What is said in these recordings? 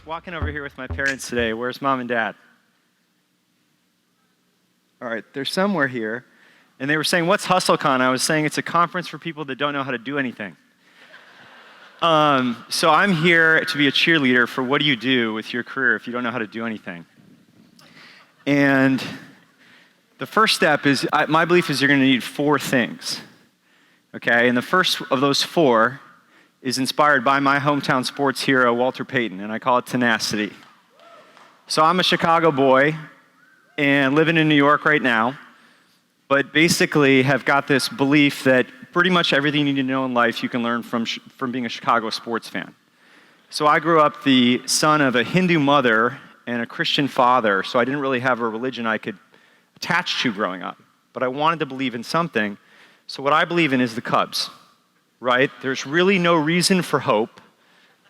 walking over here with my parents today. Where's mom and dad? All right, they're somewhere here. And they were saying, what's HustleCon? I was saying it's a conference for people that don't know how to do anything. So I'm here to be a cheerleader for what do you do with your career if you don't know how to do anything. And the first step is, my belief is you're going to need 4 things. Okay, and the first of those 4 is inspired by my hometown sports hero, Walter Payton, and I call it tenacity. So I'm a Chicago boy and living in New York right now, but basically have got this belief that pretty much everything you need to know in life you can learn from being a Chicago sports fan. So I grew up the son of a Hindu mother and a Christian father, so I didn't really have a religion I could attach to growing up, but I wanted to believe in something. So what I believe in is the Cubs, right? There's really no reason for hope,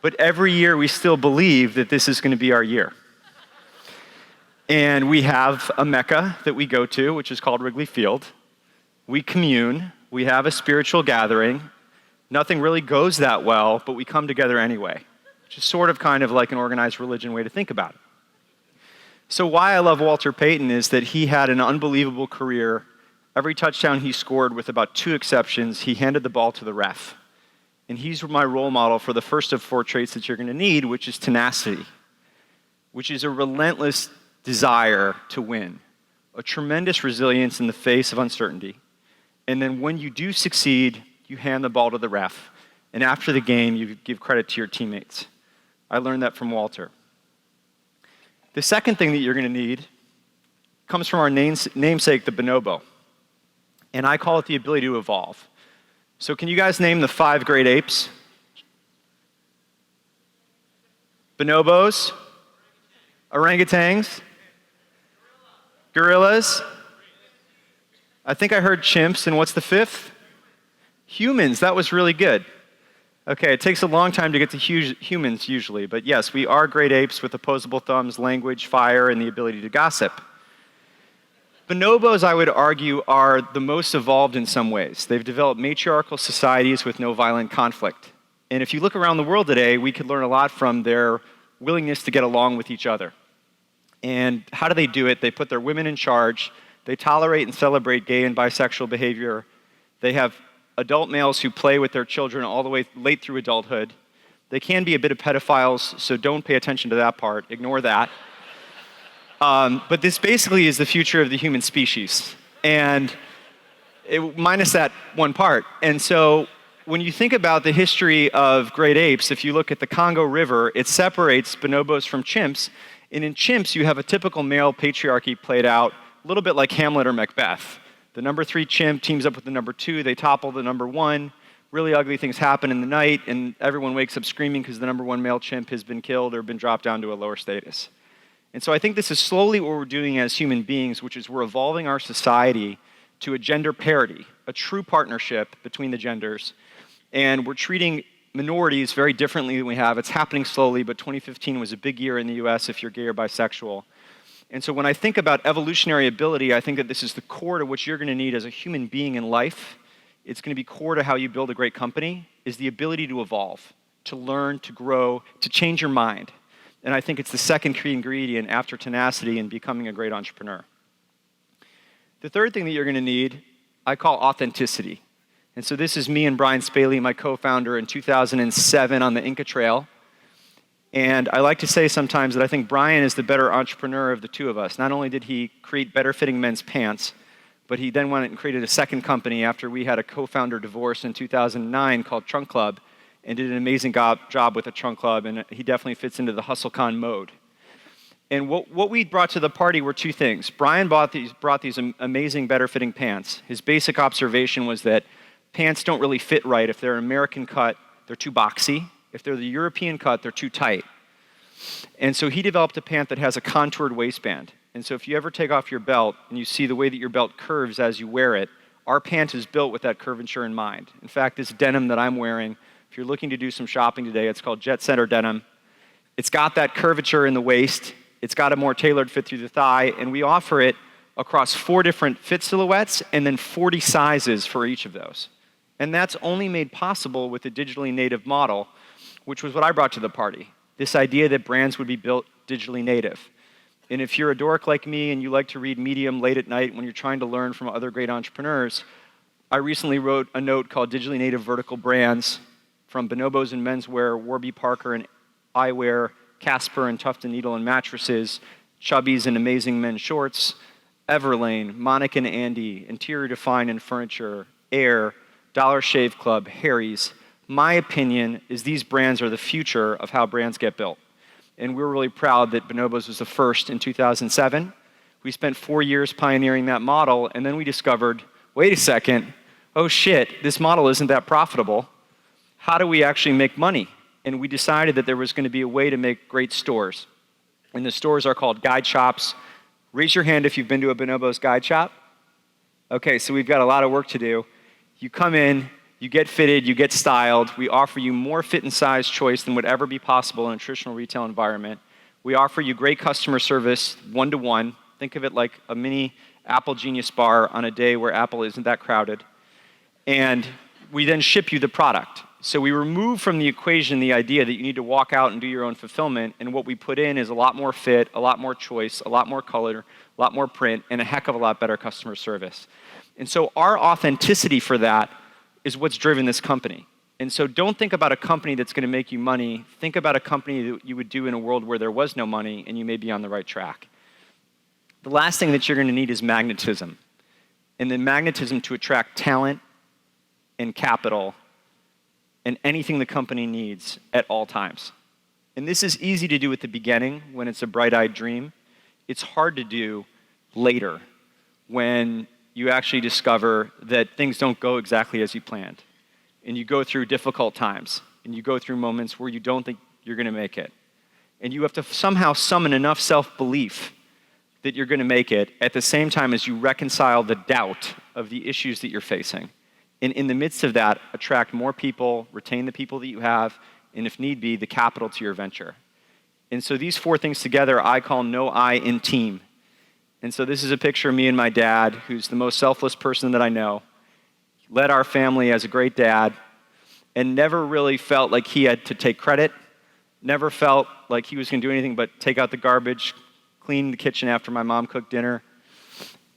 but every year we still believe that this is going to be our year. And we have a Mecca that we go to, which is called Wrigley Field. We commune, we have a spiritual gathering. Nothing really goes that well, but we come together anyway, which is sort of kind of like an organized religion way to think about it. So why I love Walter Payton is that he had an unbelievable career. Every touchdown he scored, with about 2 exceptions, he handed the ball to the ref. And he's my role model for the first of 4 traits that you're going to need, which is tenacity, which is a relentless desire to win, a tremendous resilience in the face of uncertainty. And then when you do succeed, you hand the ball to the ref. And after the game, you give credit to your teammates. I learned that from Walter. The second thing that you're going to need comes from our namesake, the bonobo. And I call it the ability to evolve. So can you guys name the 5 great apes? Bonobos, orangutans, gorillas. I think I heard chimps, and what's the 5th? Humans. That was really good. Okay, it takes a long time to get to humans usually, but yes, we are great apes with opposable thumbs, language, fire, and the ability to gossip. Bonobos, I would argue, are the most evolved in some ways. They've developed matriarchal societies with no violent conflict. And if you look around the world today, we could learn a lot from their willingness to get along with each other. And how do they do it? They put their women in charge. They tolerate and celebrate gay and bisexual behavior. They have adult males who play with their children all the way late through adulthood. They can be a bit of pedophiles, so don't pay attention to that part. Ignore that. But this basically is the future of the human species, and minus that one part. And so when you think about the history of great apes, if you look at the Congo River, it separates bonobos from chimps. And in chimps, you have a typical male patriarchy played out, a little bit like Hamlet or Macbeth. The number 3 chimp teams up with the number 2, they topple the number 1. Really ugly things happen in the night, and everyone wakes up screaming because the number 1 male chimp has been killed or been dropped down to a lower status. And so I think this is slowly what we're doing as human beings, which is we're evolving our society to a gender parity, a true partnership between the genders. And we're treating minorities very differently than we have. It's happening slowly, but 2015 was a big year in the US if you're gay or bisexual. And so when I think about evolutionary ability, I think that this is the core to what you're going to need as a human being in life. It's going to be core to how you build a great company, is the ability to evolve, to learn, to grow, to change your mind. And I think it's the second key ingredient after tenacity in becoming a great entrepreneur. The third thing that you're going to need, I call authenticity. And so this is me and Brian Spaley, my co-founder, in 2007 on the Inca Trail. And I like to say sometimes that I think Brian is the better entrepreneur of the 2 of us. Not only did he create better fitting men's pants, but he then went and created a second company after we had a co-founder divorce in 2009 called Trunk Club, and did an amazing job with the Trunk Club, and he definitely fits into the HustleCon mode. And what we brought to the party were 2 things. Brian brought these amazing, better-fitting pants. His basic observation was that pants don't really fit right. If they're an American cut, they're too boxy. If they're the European cut, they're too tight. And so he developed a pant that has a contoured waistband. And so if you ever take off your belt and you see the way that your belt curves as you wear it, our pant is built with that curvature in mind. In fact, this denim that I'm wearing, if you're looking to do some shopping today, it's called Jet Setter denim. It's got that curvature in the waist. It's got a more tailored fit through the thigh, and we offer it across 4 different fit silhouettes and then 40 sizes for each of those. And that's only made possible with a digitally native model, which was what I brought to the party. This idea that brands would be built digitally native. And if you're a dork like me and you like to read Medium late at night when you're trying to learn from other great entrepreneurs, I recently wrote a note called Digitally Native Vertical Brands from Bonobos and Menswear, Warby Parker and Eyewear, Casper and Tuft & Needle and Mattresses, Chubbies and Amazing Men Shorts, Everlane, Monica and Andy, Interior Define and Furniture, Air, Dollar Shave Club, Harry's. My opinion is these brands are the future of how brands get built. And we're really proud that Bonobos was the first in 2007. We spent 4 years pioneering that model, and then we discovered, wait a second, oh shit, this model isn't that profitable. How do we actually make money? And we decided that there was going to be a way to make great stores. And the stores are called guide shops. Raise your hand if you've been to a Bonobos guide shop. Okay, so we've got a lot of work to do. You come in, you get fitted, you get styled. We offer you more fit and size choice than would ever be possible in a traditional retail environment. We offer you great customer service, one-to-one. Think of it like a mini Apple Genius Bar on a day where Apple isn't that crowded. And we then ship you the product. So we remove from the equation the idea that you need to walk out and do your own fulfillment, and what we put in is a lot more fit, a lot more choice, a lot more color, a lot more print, and a heck of a lot better customer service. And so our authenticity for that is what's driven this company. And so don't think about a company that's going to make you money. Think about a company that you would do in a world where there was no money and you may be on the right track. The last thing that you're going to need is magnetism. And then magnetism to attract talent and capital and anything the company needs at all times. And this is easy to do at the beginning when it's a bright-eyed dream. It's hard to do later when you actually discover that things don't go exactly as you planned. And you go through difficult times. And you go through moments where you don't think you're going to make it. And you have to somehow summon enough self-belief that you're going to make it at the same time as you reconcile the doubt of the issues that you're facing. And in the midst of that, attract more people, retain the people that you have, and if need be, the capital to your venture. And so these 4 things together I call no I in team. And so this is a picture of me and my dad, who's the most selfless person that I know. He led our family as a great dad and never really felt like he had to take credit, never felt like he was going to do anything but take out the garbage, clean the kitchen after my mom cooked dinner.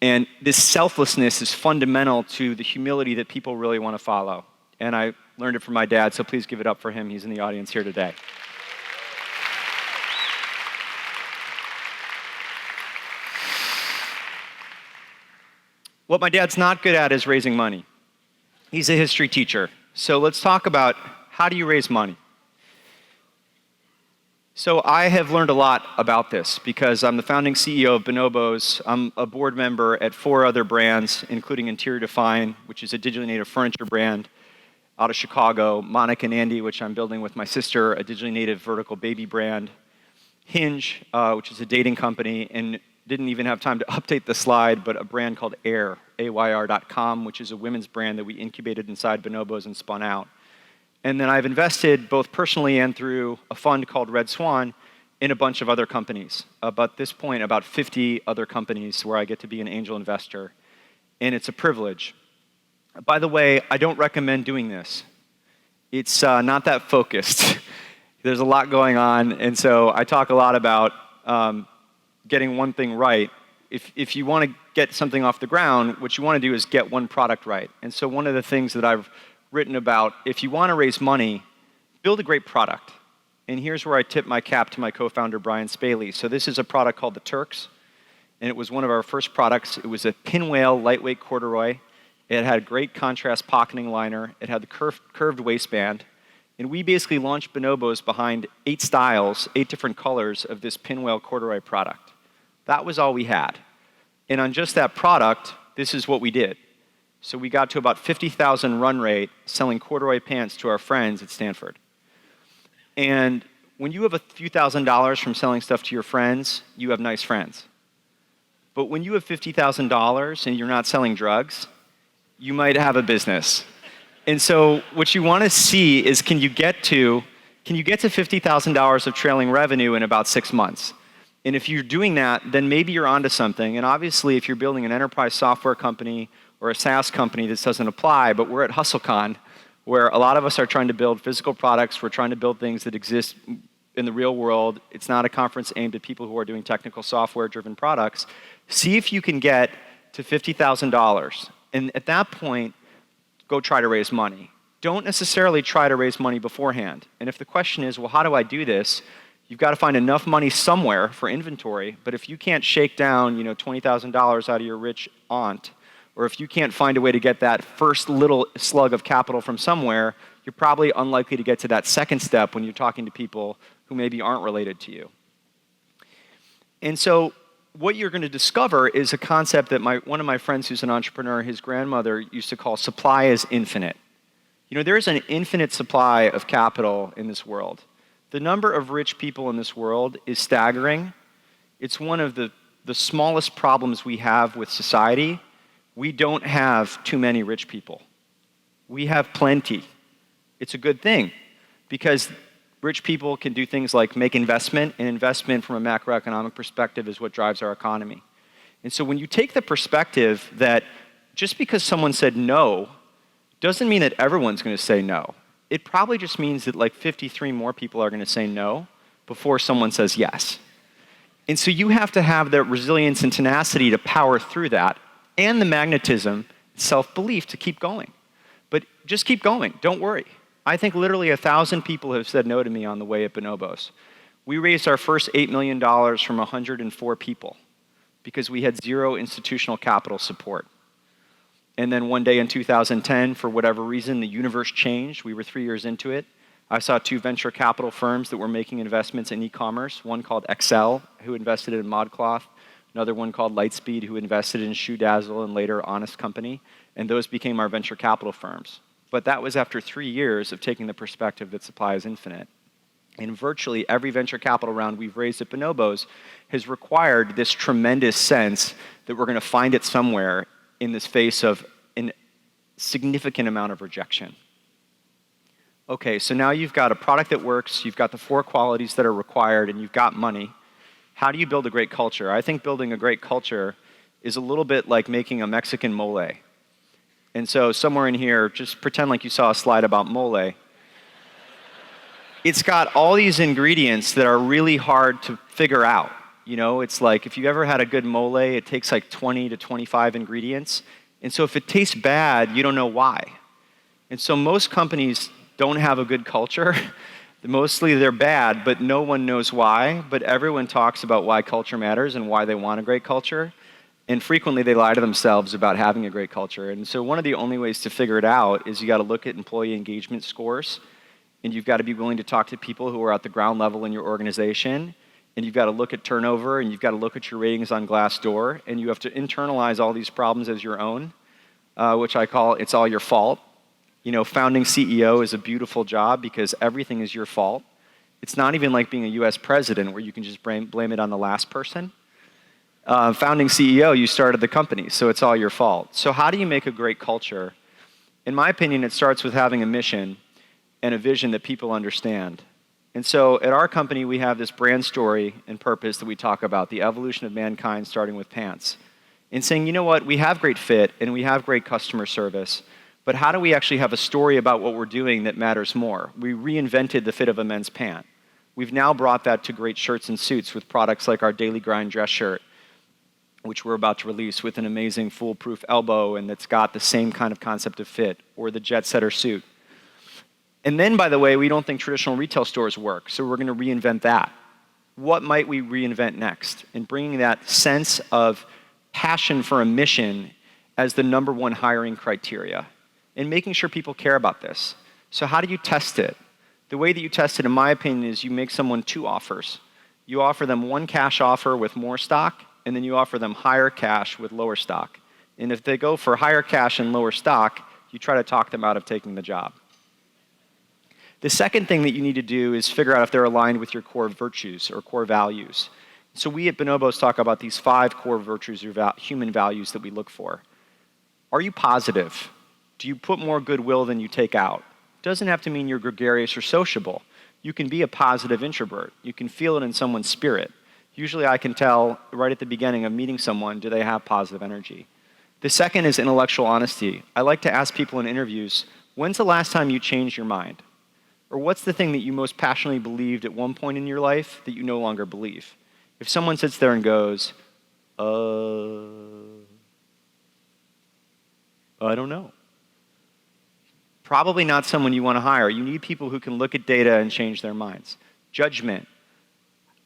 And this selflessness is fundamental to the humility that people really want to follow. And I learned it from my dad, so please give it up for him. He's in the audience here today. What my dad's not good at is raising money. He's a history teacher. So let's talk about how do you raise money? So I have learned a lot about this because I'm the founding CEO of Bonobos. I'm a board member at 4 other brands, including Interior Define, which is a digitally native furniture brand out of Chicago, Monica and Andy, which I'm building with my sister, a digitally native vertical baby brand, Hinge, which is a dating company, and didn't even have time to update the slide, but a brand called Air, AYR.com, which is a women's brand that we incubated inside Bonobos and spun out. And then I've invested both personally and through a fund called Red Swan in a bunch of other companies. At this point, about 50 other companies where I get to be an angel investor. And it's a privilege. By the way, I don't recommend doing this. It's not that focused. There's a lot going on, and so I talk a lot about getting one thing right. If you want to get something off the ground, what you want to do is get one product right. And so one of the things that I've written about, if you want to raise money, build a great product. And here's where I tip my cap to my co-founder, Brian Spaley. So this is a product called the Turks, and it was one of our first products. It was a pinwheel lightweight corduroy. It had great contrast pocketing liner. It had the curved waistband. And we basically launched Bonobos behind 8 styles, 8 different colors of this pinwheel corduroy product. That was all we had. And on just that product, this is what we did. So we got to about 50,000 run rate selling corduroy pants to our friends at Stanford. And when you have a few $1,000s from selling stuff to your friends, you have nice friends. But when you have $50,000 and you're not selling drugs, you might have a business. And so what you want to see is can you get to $50,000 of trailing revenue in about 6 months? And if you're doing that, then maybe you're onto something. And obviously, if you're building an enterprise software company or a SaaS company, this doesn't apply. But we're at HustleCon, where a lot of us are trying to build physical products. We're trying to build things that exist in the real world. It's not a conference aimed at people who are doing technical software-driven products. See if you can get to $50,000. And at that point, go try to raise money. Don't necessarily try to raise money beforehand. And if the question is, well, how do I do this? You've got to find enough money somewhere for inventory. But if you can't shake down, $20,000 out of your rich aunt, or if you can't find a way to get that first little slug of capital from somewhere, you're probably unlikely to get to that second step when you're talking to people who maybe aren't related to you. And so what you're going to discover is a concept that one of my friends who's an entrepreneur, his grandmother used to call supply is infinite. There is an infinite supply of capital in this world. The number of rich people in this world is staggering. It's one of the smallest problems we have with society. We don't have too many rich people. We have plenty. It's a good thing because rich people can do things like make investment, and investment from a macroeconomic perspective is what drives our economy. And so when you take the perspective that just because someone said no doesn't mean that everyone's going to say no. It probably just means that like 53 more people are going to say no before someone says yes. And so you have to have the resilience and tenacity to power through that, and the magnetism, self-belief to keep going. But just keep going, don't worry. I think literally 1,000 people have said no to me on the way at Bonobos. We raised our first $8 million from 104 people because we had zero institutional capital support. And then one day in 2010, for whatever reason, the universe changed. We were 3 years into it. I saw 2 venture capital firms that were making investments in e-commerce, one called Excel, who invested in ModCloth, another one called Lightspeed, who invested in ShoeDazzle and later Honest Company, and those became our venture capital firms. But that was after 3 years of taking the perspective that supply is infinite. And virtually every venture capital round we've raised at Bonobos has required this tremendous sense that we're going to find it somewhere in this face of a significant amount of rejection. Okay, so now you've got a product that works, you've got the 4 qualities that are required, and you've got money. How do you build a great culture? I think building a great culture is a little bit like making a Mexican mole. And so somewhere in here, just pretend like you saw a slide about mole. It's got all these ingredients that are really hard to figure out. It's like if you ever had a good mole, it takes like 20 to 25 ingredients. And so if it tastes bad, you don't know why. And so most companies don't have a good culture. Mostly they're bad, but no one knows why. But everyone talks about why culture matters and why they want a great culture. And frequently they lie to themselves about having a great culture. And so one of the only ways to figure it out is you got to look at employee engagement scores. And you've got to be willing to talk to people who are at the ground level in your organization. And you've got to look at turnover, and you've got to look at your ratings on Glassdoor, and you have to internalize all these problems as your own, which I call it's all your fault. Founding CEO is a beautiful job because everything is your fault. It's not even like being a US president where you can just blame it on the last person. Founding CEO, you started the company, so it's all your fault. So how do you make a great culture? In my opinion, it starts with having a mission and a vision that people understand. And so at our company, we have this brand story and purpose that we talk about, the evolution of mankind starting with pants. And saying, you know what, we have great fit and we have great customer service, but how do we actually have a story about what we're doing that matters more? We reinvented the fit of a men's pant. We've now brought that to great shirts and suits with products like our Daily Grind dress shirt, which we're about to release with an amazing foolproof elbow and that's got the same kind of concept of fit, or the Jet Setter suit. And then, by the way, we don't think traditional retail stores work, so we're going to reinvent that. What might we reinvent next? And bringing that sense of passion for a mission as the number one hiring criteria, and making sure people care about this. So how do you test it? The way that you test it, in my opinion, is you make someone 2 offers. You offer them 1 cash offer with more stock, and then you offer them higher cash with lower stock. And if they go for higher cash and lower stock, you try to talk them out of taking the job. The second thing that you need to do is figure out if they're aligned with your core virtues or core values. So we at Bonobos talk about these 5 core virtues or human values that we look for. Are you positive? Do you put more goodwill than you take out? It doesn't have to mean you're gregarious or sociable. You can be a positive introvert. You can feel it in someone's spirit. Usually I can tell right at the beginning of meeting someone, do they have positive energy? The second is intellectual honesty. I like to ask people in interviews, when's the last time you changed your mind? Or what's the thing that you most passionately believed at one point in your life that you no longer believe? If someone sits there and goes, I don't know. Probably not someone you want to hire. You need people who can look at data and change their minds. Judgment.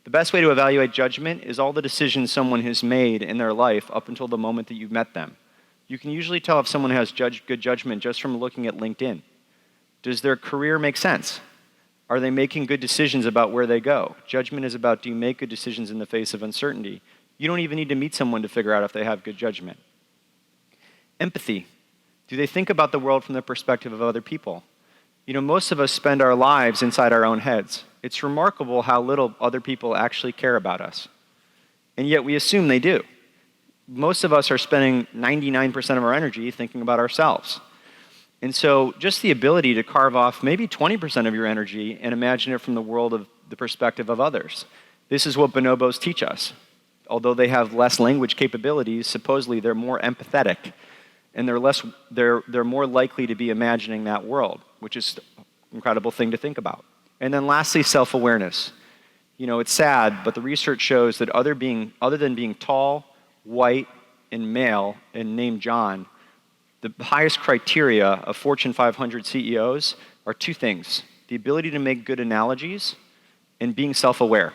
The best way to evaluate judgment is all the decisions someone has made in their life up until the moment that you've met them. You can usually tell if someone has good judgment just from looking at LinkedIn. Does their career make sense? Are they making good decisions about where they go? Judgment is about, do you make good decisions in the face of uncertainty? You don't even need to meet someone to figure out if they have good judgment. Empathy. Do they think about the world from the perspective of other people? You know, most of us spend our lives inside our own heads. It's remarkable how little other people actually care about us. And yet we assume they do. Most of us are spending 99% of our energy thinking about ourselves. And so just the ability to carve off maybe 20% of your energy and imagine it from the world of the perspective of others. This is what bonobos teach us. Although they have less language capabilities, supposedly they're more empathetic, and they're more likely to be imagining that world, which is an incredible thing to think about. And then lastly, self-awareness. You know, it's sad, but the research shows that other than being tall, white, and male, and named John, the highest criteria of Fortune 500 CEOs are two things: the ability to make good analogies and being self-aware.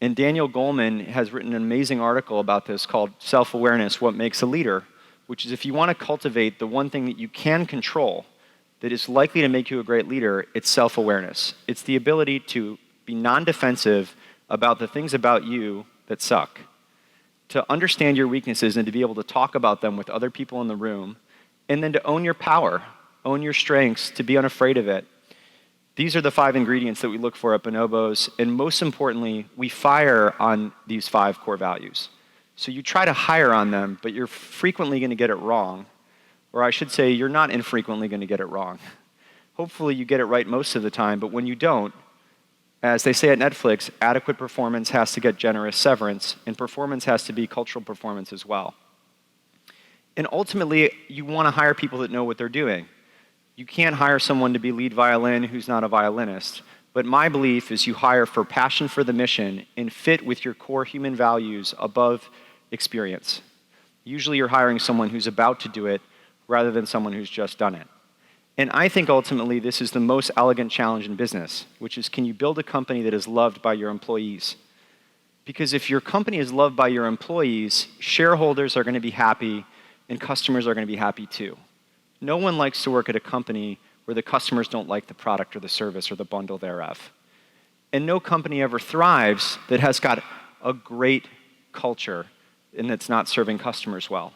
And Daniel Goleman has written an amazing article about this called Self-Awareness, What Makes a Leader, which is if you want to cultivate the one thing that you can control that is likely to make you a great leader, it's self-awareness. It's the ability to be non-defensive about the things about you that suck, to understand your weaknesses and to be able to talk about them with other people in the room, and then to own your power, own your strengths, to be unafraid of it. These are the 5 ingredients that we look for at Bonobos, and most importantly, we fire on these 5 core values. So you try to hire on them, but you're frequently going to get it wrong. Or I should say, you're not infrequently going to get it wrong. Hopefully you get it right most of the time, but when you don't, as they say at Netflix, adequate performance has to get generous severance, and performance has to be cultural performance as well. And ultimately, you want to hire people that know what they're doing. You can't hire someone to be lead violin who's not a violinist. But my belief is you hire for passion for the mission and fit with your core human values above experience. Usually you're hiring someone who's about to do it rather than someone who's just done it. And I think ultimately this is the most elegant challenge in business, which is, can you build a company that is loved by your employees? Because if your company is loved by your employees, shareholders are going to be happy and customers are going to be happy too. No one likes to work at a company where the customers don't like the product or the service or the bundle thereof. And no company ever thrives that has got a great culture and that's not serving customers well.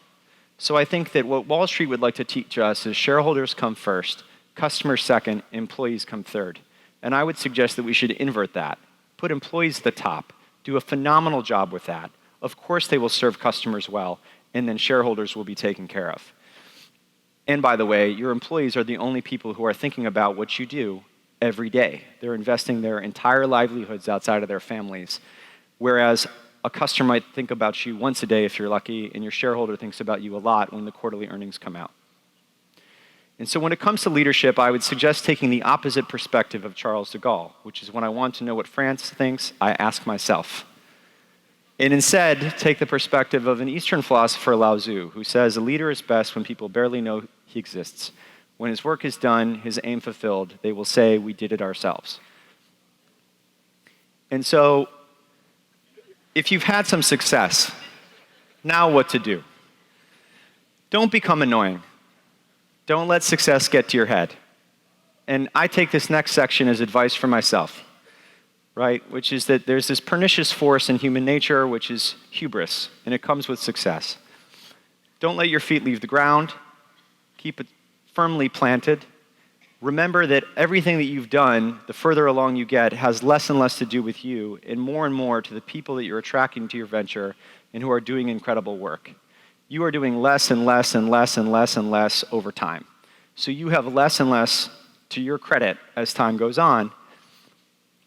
So I think that what Wall Street would like to teach us is shareholders come first, customers second, employees come third. And I would suggest that we should invert that. Put employees at the top, do a phenomenal job with that. Of course they will serve customers well, and then shareholders will be taken care of. And by the way, your employees are the only people who are thinking about what you do every day. They're investing their entire livelihoods outside of their families. Whereas a customer might think about you once a day if you're lucky, and your shareholder thinks about you a lot when the quarterly earnings come out. And so when it comes to leadership, I would suggest taking the opposite perspective of Charles de Gaulle, which is when I want to know what France thinks, I ask myself. And instead, take the perspective of an Eastern philosopher, Lao Tzu, who says a leader is best when people barely know he exists. When his work is done, his aim fulfilled, they will say, we did it ourselves. And so, if you've had some success, now what to do? Don't become annoying. Don't let success get to your head. And I take this next section as advice for myself, right? Which is that there's this pernicious force in human nature, which is hubris, and it comes with success. Don't let your feet leave the ground. Keep it firmly planted. Remember that everything that you've done, the further along you get, has less and less to do with you and more to the people that you're attracting to your venture and who are doing incredible work. You are doing less and less and less and less and less over time. So you have less and less to your credit as time goes on.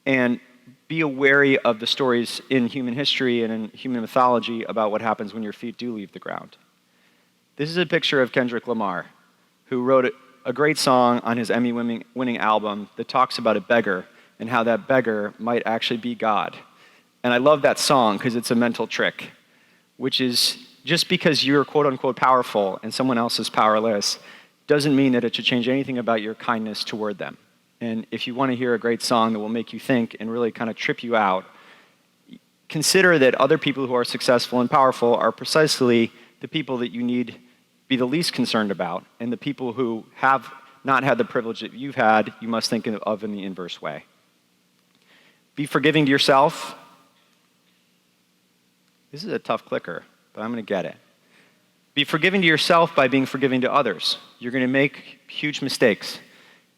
And be wary of the stories in human history and in human mythology about what happens when your feet do leave the ground. This is a picture of Kendrick Lamar, who wrote a great song on his Emmy-winning album that talks about a beggar and how that beggar might actually be God. And I love that song because it's a mental trick, which is just because you're quote-unquote powerful and someone else is powerless doesn't mean that it should change anything about your kindness toward them. And if you want to hear a great song that will make you think and really kind of trip you out, consider that other people who are successful and powerful are precisely the people that you need be the least concerned about, and the people who have not had the privilege that you've had, you must think of in the inverse way. Be forgiving to yourself. This is a tough clicker, but I'm going to get it. Be forgiving to yourself by being forgiving to others. You're going to make huge mistakes.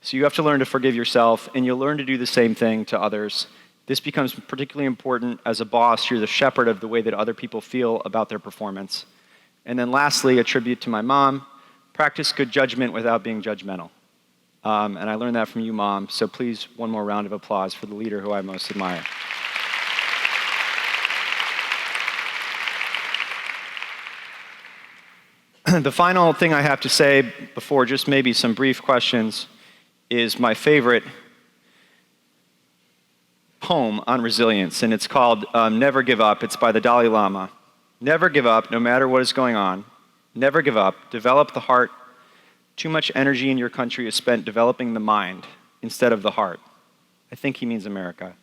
So you have to learn to forgive yourself, and you'll learn to do the same thing to others. This becomes particularly important as a boss. You're the shepherd of the way that other people feel about their performance. And then lastly, a tribute to my mom, practice good judgment without being judgmental. And I learned that from you, Mom, so please, one more round of applause for the leader who I most admire. The final thing I have to say before just maybe some brief questions is my favorite poem on resilience, and it's called Never Give Up. It's by the Dalai Lama. Never give up, no matter what is going on. Never give up. Develop the heart. Too much energy in your country is spent developing the mind instead of the heart. I think he means America.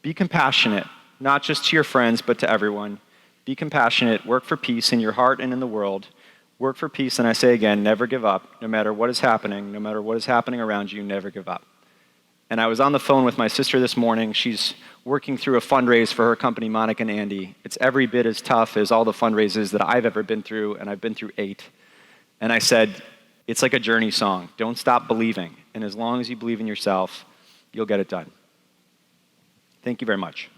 Be compassionate, not just to your friends, but to everyone. Be compassionate. Work for peace in your heart and in the world. Work for peace, and I say again, never give up. No matter what is happening, no matter what is happening around you, never give up. And I was on the phone with my sister this morning. She's working through a fundraise for her company, Monica and Andy. It's every bit as tough as all the fundraisers that I've ever been through, and I've been through 8. And I said, it's like a journey song. Don't stop believing. And as long as you believe in yourself, you'll get it done. Thank you very much.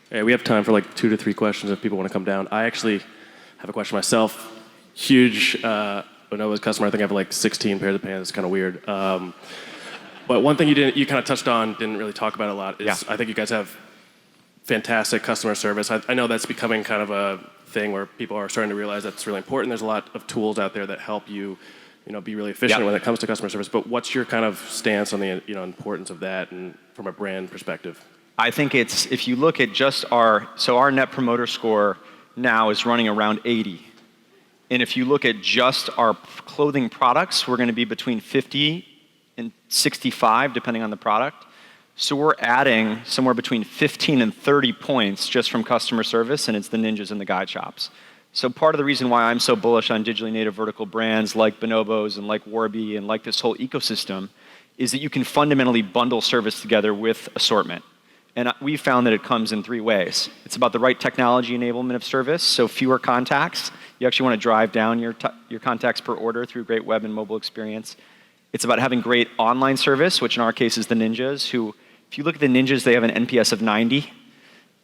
Hey, we have time for like 2 to 3 questions if people want to come down. I actually have a question myself. Huge Bonobos customer. I think I have like 16 pairs of pants. It's kind of weird. But one thing you kind of touched on, didn't really talk about a lot, is I think you guys have fantastic customer service. I know that's becoming kind of a thing where people are starting to realize that's really important. There's a lot of tools out there that help you, be really efficient when it comes to customer service. But what's your kind of stance on the importance of that and from a brand perspective? I think it's, if you look at just our Net Promoter Score now is running around 80. And if you look at just our clothing products, we're going to be between 50 and 65, depending on the product. So we're adding somewhere between 15 and 30 points just from customer service, and it's the ninjas and the guide shops. So part of the reason why I'm so bullish on digitally native vertical brands like Bonobos and like Warby and like this whole ecosystem is that you can fundamentally bundle service together with assortment. And we found that it comes in 3 ways. It's about the right technology enablement of service, so fewer contacts. You actually want to drive down your contacts per order through great web and mobile experience. It's about having great online service, which in our case is the ninjas, who, if you look at the ninjas, they have an NPS of 90.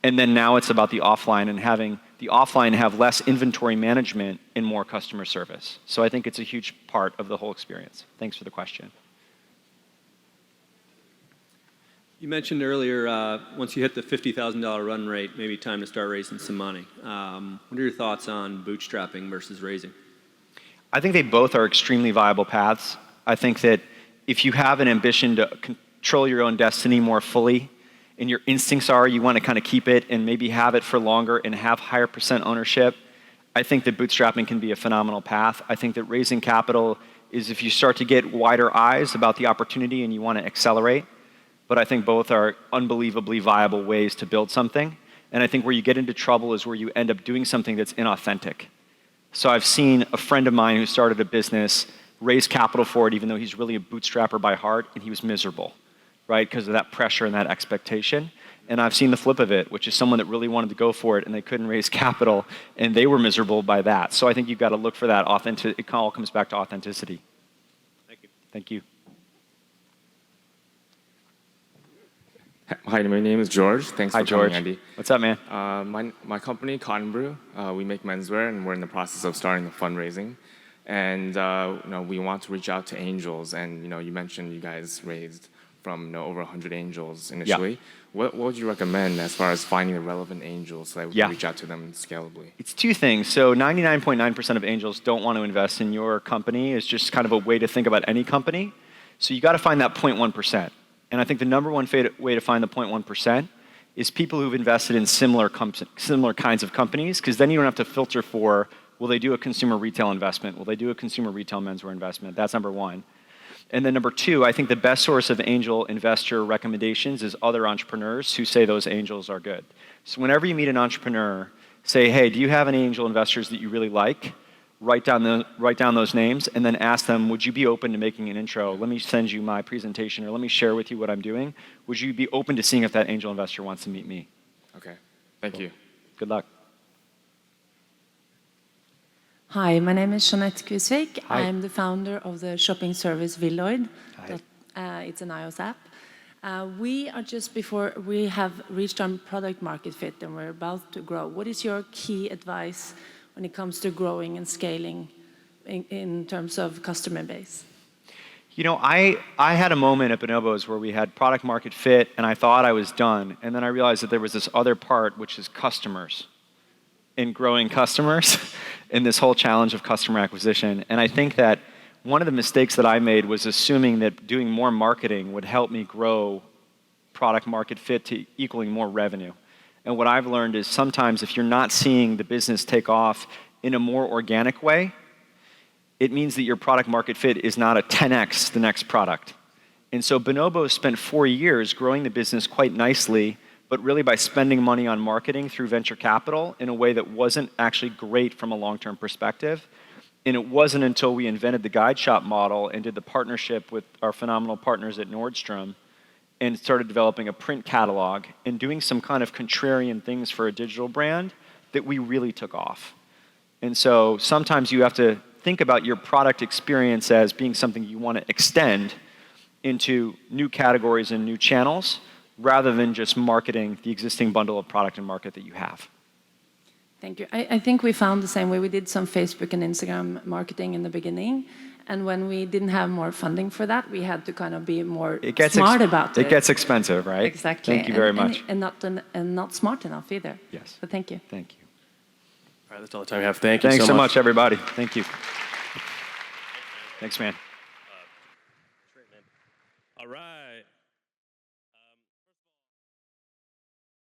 And then now it's about the offline and having the offline have less inventory management and more customer service. So I think it's a huge part of the whole experience. Thanks for the question. You mentioned earlier, once you hit the $50,000 run rate, maybe time to start raising some money. What are your thoughts on bootstrapping versus raising? I think they both are extremely viable paths. I think that if you have an ambition to control your own destiny more fully, and your instincts are you want to kind of keep it and maybe have it for longer and have higher percent ownership, I think that bootstrapping can be a phenomenal path. I think that raising capital is if you start to get wider eyes about the opportunity and you want to accelerate. But I think both are unbelievably viable ways to build something. And I think where you get into trouble is where you end up doing something that's inauthentic. So I've seen a friend of mine who started a business raise capital for it, even though he's really a bootstrapper by heart, and he was miserable, right? Because of that pressure and that expectation. And I've seen the flip of it, which is someone that really wanted to go for it and they couldn't raise capital, and they were miserable by that. So I think you've got to look for that authentic. It all comes back to authenticity. Thank you. Thank you. Hi, my name is George. Thanks for George. coming, Andy. What's up, man? My company, Cotton Brew, we make menswear, and we're in the process of starting the fundraising. And we want to reach out to angels. And you mentioned you guys raised from over 100 angels initially. What would you recommend as far as finding the relevant angels so that we can reach out to them scalably? It's two things. So 99.9% of angels don't want to invest in your company. It's just kind of a way to think about any company. So you got to find that 0.1%. And I think the number one way to find the 0.1% is people who've invested in similar kinds of companies, because then you don't have to filter for, will they do a consumer retail investment? Will they do a consumer retail menswear investment? That's number one. And then number two, I think the best source of angel investor recommendations is other entrepreneurs who say those angels are good. So whenever you meet an entrepreneur, say, hey, do you have any angel investors that you really like? Write down those names and then ask them, would you be open to making an intro? Let me send you my presentation or let me share with you what I'm doing. Would you be open to seeing if that angel investor wants to meet me? Okay, thank you. Good luck. Hi, my name is Jeanette Kvisvik. Hi. I'm the founder of the shopping service Villoid. Hi. It's an iOS app. We are just before we have reached our product market fit and we're about to grow. What is your key advice when it comes to growing and scaling in terms of customer base? You know, I had a moment at Bonobos where we had product market fit and I thought I was done. And then I realized that there was this other part, which is customers and growing customers in this whole challenge of customer acquisition. And I think that one of the mistakes that I made was assuming that doing more marketing would help me grow product market fit to equaling more revenue. And what I've learned is sometimes if you're not seeing the business take off in a more organic way, it means that your product market fit is not a 10x the next product. And so Bonobos spent 4 years growing the business quite nicely, but really by spending money on marketing through venture capital in a way that wasn't actually great from a long-term perspective. And it wasn't until we invented the guide shop model and did the partnership with our phenomenal partners at Nordstrom and started developing a print catalog and doing some kind of contrarian things for a digital brand that we really took off. And so sometimes you have to think about your product experience as being something you want to extend into new categories and new channels rather than just marketing the existing bundle of product and market that you have. Thank you. I think we found the same way. We did some Facebook and Instagram marketing in the beginning. And when we didn't have more funding for that, we had to kind of be more smart about it. It gets expensive, right? Exactly. Thank you very much. And not smart enough either. Yes. But thank you. Thank you. All right, that's all the time we have. Thank you Thanks so much. much, everybody. Thank you. Thanks, man. All right.